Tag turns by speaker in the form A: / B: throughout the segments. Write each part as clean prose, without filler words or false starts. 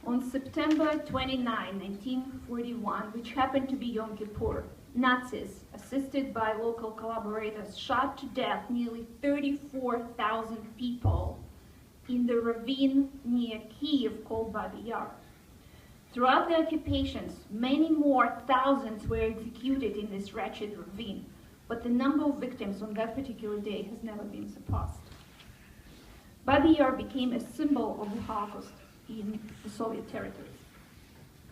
A: On September 29, 1941, which happened to be Yom Kippur, Nazis, assisted by local collaborators, shot to death nearly 34,000 people in the ravine near Kiev called Babi Yar. Throughout the occupations, many more thousands were executed in this wretched ravine, but the number of victims on that particular day has never been surpassed. Babi Yar became a symbol of the Holocaust in the Soviet territories.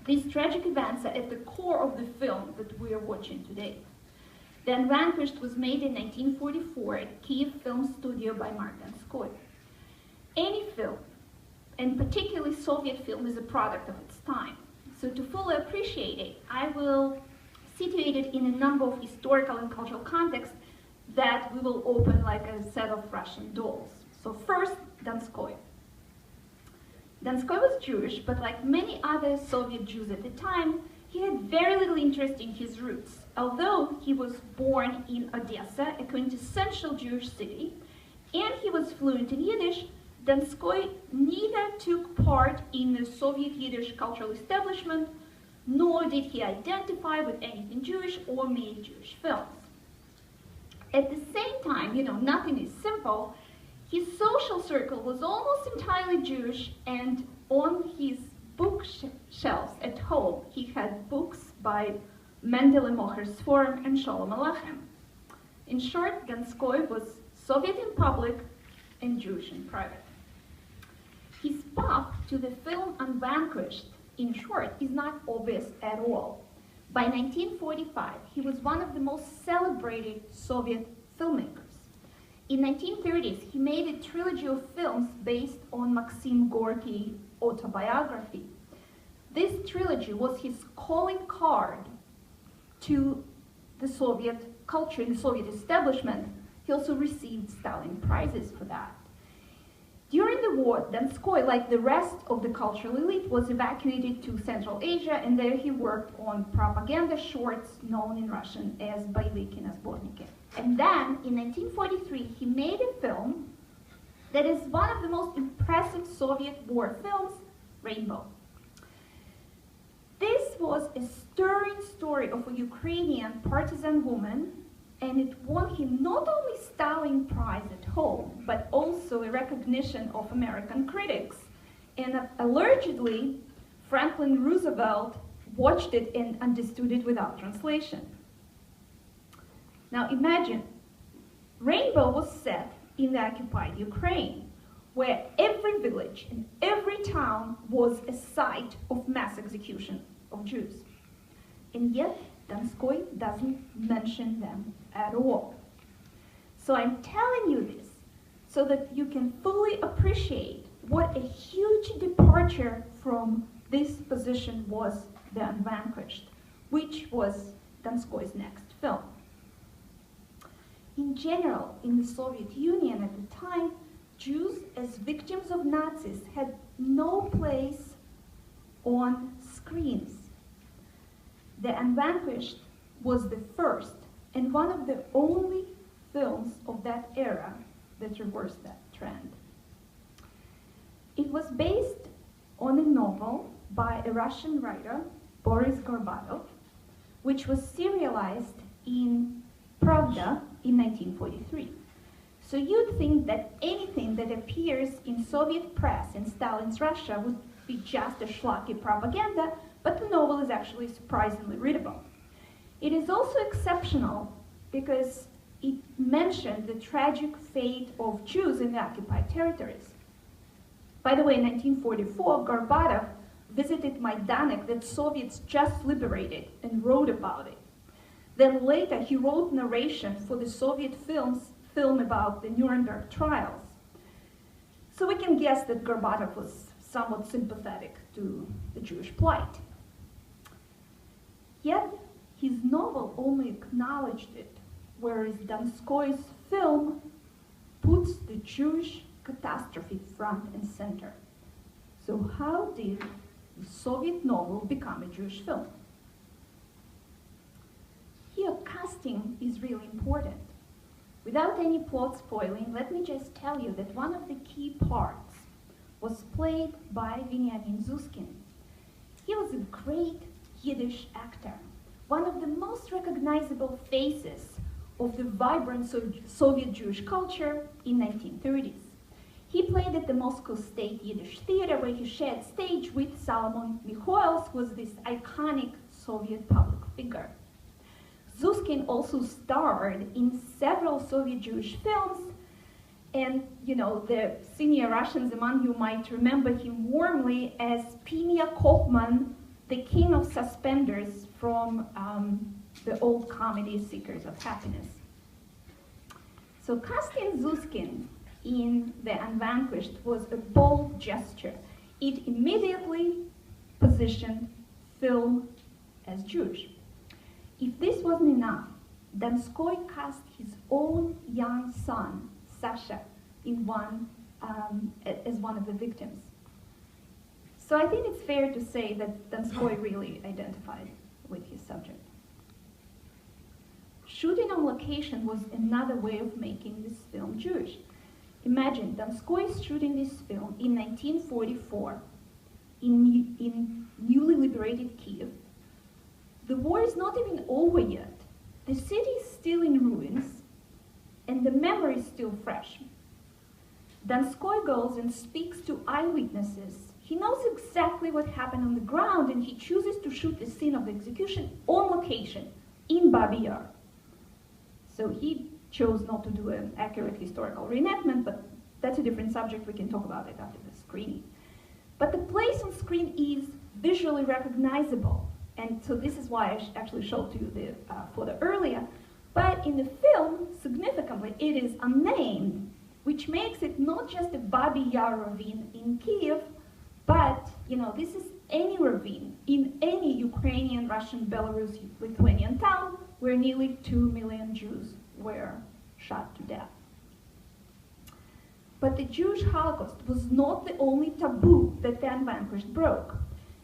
A: These tragic events are at the core of the film that we are watching today. The Unvanquished was made in 1944 at Kiev Film Studio by Mark Donskoy. Any film, and particularly Soviet film, is a product of its time. So to fully appreciate it, I will situate it in a number of historical and cultural contexts that we will open like a set of Russian dolls. So first, Donskoy. Donskoy was Jewish, but like many other Soviet Jews at the time, he had very little interest in his roots. Although he was born in Odessa, a quintessential Jewish city, and he was fluent in Yiddish, Donskoy neither took part in the Soviet Yiddish cultural establishment, nor did he identify with anything Jewish or made Jewish films. At the same time, nothing is simple, his social circle was almost entirely Jewish, and on his bookshelves at home, he had books by Mendel and Moher Sforim and Sholem Aleichem. In short, Donskoy was Soviet in public and Jewish in private. His path to the film Unvanquished, in short, is not obvious at all. By 1945, he was one of the most celebrated Soviet filmmakers. In the 1930s, he made a trilogy of films based on Maxim Gorky's autobiography. This trilogy was his calling card to the Soviet culture and the Soviet establishment. He also received Stalin prizes for that. During the war, Donskoy, like the rest of the cultural elite, was evacuated to Central Asia, and there he worked on propaganda shorts known in Russian as Boeviki na Sborniki. And then, in 1943, he made a film that is one of the most impressive Soviet war films, Rainbow. This was a stirring story of a Ukrainian partisan woman, and it won him not only Stalin Prize at home, but also a recognition of American critics. And allegedly, Franklin Roosevelt watched it and understood it without translation. Now imagine, Rainbow was set in the occupied Ukraine, where every village and every town was a site of mass execution of Jews. And yet, Donskoy doesn't mention them at all. So I'm telling you this so that you can fully appreciate what a huge departure from this position was The Unvanquished, which was Donskoy's next film. In general, in the Soviet Union at the time, Jews as victims of Nazis had no place on screens. The Unvanquished was the first and one of the only films of that era that reversed that trend. It was based on a novel by a Russian writer, Boris Gorbatov, which was serialized in Pravda in 1943. So you'd think that anything that appears in Soviet press in Stalin's Russia would be just a schlocky propaganda, but the novel is actually surprisingly readable. It is also exceptional because it mentioned the tragic fate of Jews in the occupied territories. By the way, in 1944, Gorbatov visited Majdanek that Soviets just liberated and wrote about it. Then later, he wrote narration for the Soviet film about the Nuremberg trials. So we can guess that Gorbatov was somewhat sympathetic to the Jewish plight. Yet, his novel only acknowledged it, whereas Donskoy's film puts the Jewish catastrophe front and center. So how did the Soviet novel become a Jewish film? Here, casting is really important. Without any plot spoiling, let me just tell you that one of the key parts was played by Veniamin Zuskin, He was a great Yiddish actor, one of the most recognizable faces of the vibrant Soviet Jewish culture in 1930s. He played at the Moscow State Yiddish Theater, where he shared stage with Solomon Mikhoels, who was this iconic Soviet public figure. Zuskin also starred in several Soviet Jewish films, and the senior Russians among you might remember him warmly as Pimia Kopman, the king of suspenders from the old comedy Seekers of Happiness. So casting Zuskin in The Unvanquished was a bold gesture. It immediately positioned film as Jewish. If this wasn't enough, Donskoy cast his own young son, Sasha, as one of the victims. So I think it's fair to say that Donskoy really identified with his subject. Shooting on location was another way of making this film Jewish. Imagine, Donskoy is shooting this film in 1944 in newly liberated Kiev. The war is not even over yet. The city is still in ruins, and the memory is still fresh. Donskoy goes and speaks to eyewitnesses. He knows exactly what happened on the ground, and he chooses to shoot the scene of the execution on location in Babi Yar. So he chose not to do an accurate historical reenactment, but that's a different subject. We can talk about it after the screening. But the place on screen is visually recognizable. And so this is why I actually showed to you the photo earlier. But in the film, significantly, it is unnamed, which makes it not just a Babi Yar ravine in Kiev, but this is any ravine in any Ukrainian, Russian, Belarus, Lithuanian town where nearly 2 million Jews were shot to death. But the Jewish Holocaust was not the only taboo that The Unvanquished broke.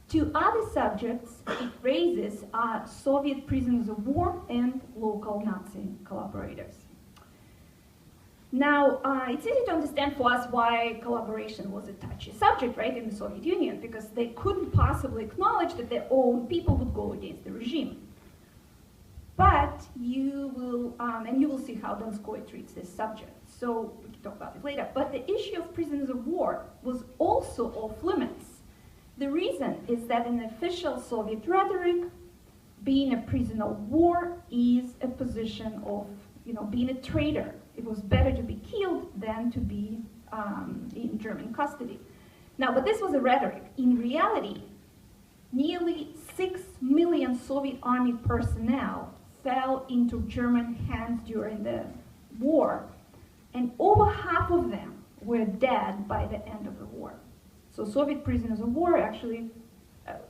A: Two other subjects it raises are Soviet prisoners of war and local Nazi collaborators. Now, it's easy to understand for us why collaboration was a touchy subject, right, in the Soviet Union, because they couldn't possibly acknowledge that their own people would go against the regime. But you will see how Donskoy treats this subject, so we can talk about it later. But the issue of prisoners of war was also off limits. The reason is that in official Soviet rhetoric, being a prisoner of war is a position of, being a traitor. It was better to be killed than to be in German custody. Now, but this was a rhetoric. In reality, nearly 6 million Soviet army personnel fell into German hands during the war, and over half of them were dead by the end of the war. So Soviet prisoners of war actually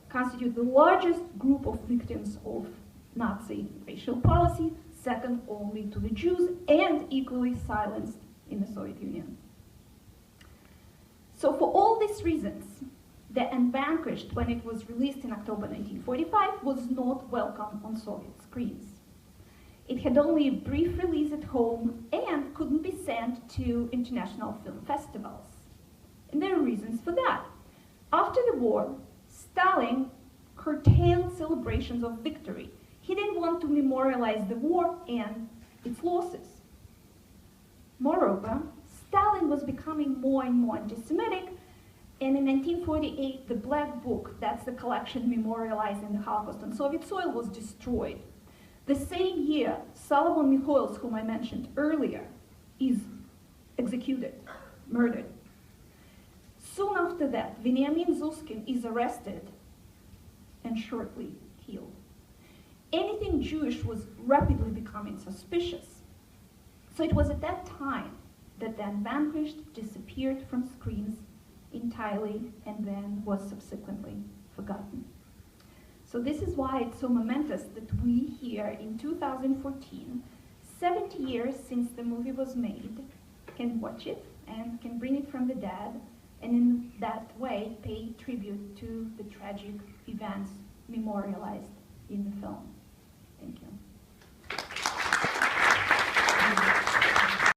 A: constitute the largest group of victims of Nazi racial policy, second only to the Jews, and equally silenced in the Soviet Union. So for all these reasons, The Unvanquished, when it was released in October 1945, was not welcome on Soviet screens. It had only a brief release at home and couldn't be sent to international film festivals. And there are reasons for that. After the war, Stalin curtailed celebrations of victory. He didn't want to memorialize the war and its losses. Moreover, Stalin was becoming more and more anti-Semitic, and in 1948, the Black Book, that's the collection memorializing the Holocaust on Soviet soil, was destroyed. The same year, Solomon Mikhoels, whom I mentioned earlier, is executed, murdered. Soon after that, Veniamin Zuskin is arrested and shortly killed. Anything Jewish was rapidly becoming suspicious. So it was at that time that The Unvanquished disappeared from screens entirely and then was subsequently forgotten. So this is why it's so momentous that we here in 2014, 70 years since the movie was made, can watch it and can bring it from the dead, and in that way pay tribute to the tragic events memorialized in the film. Thank you.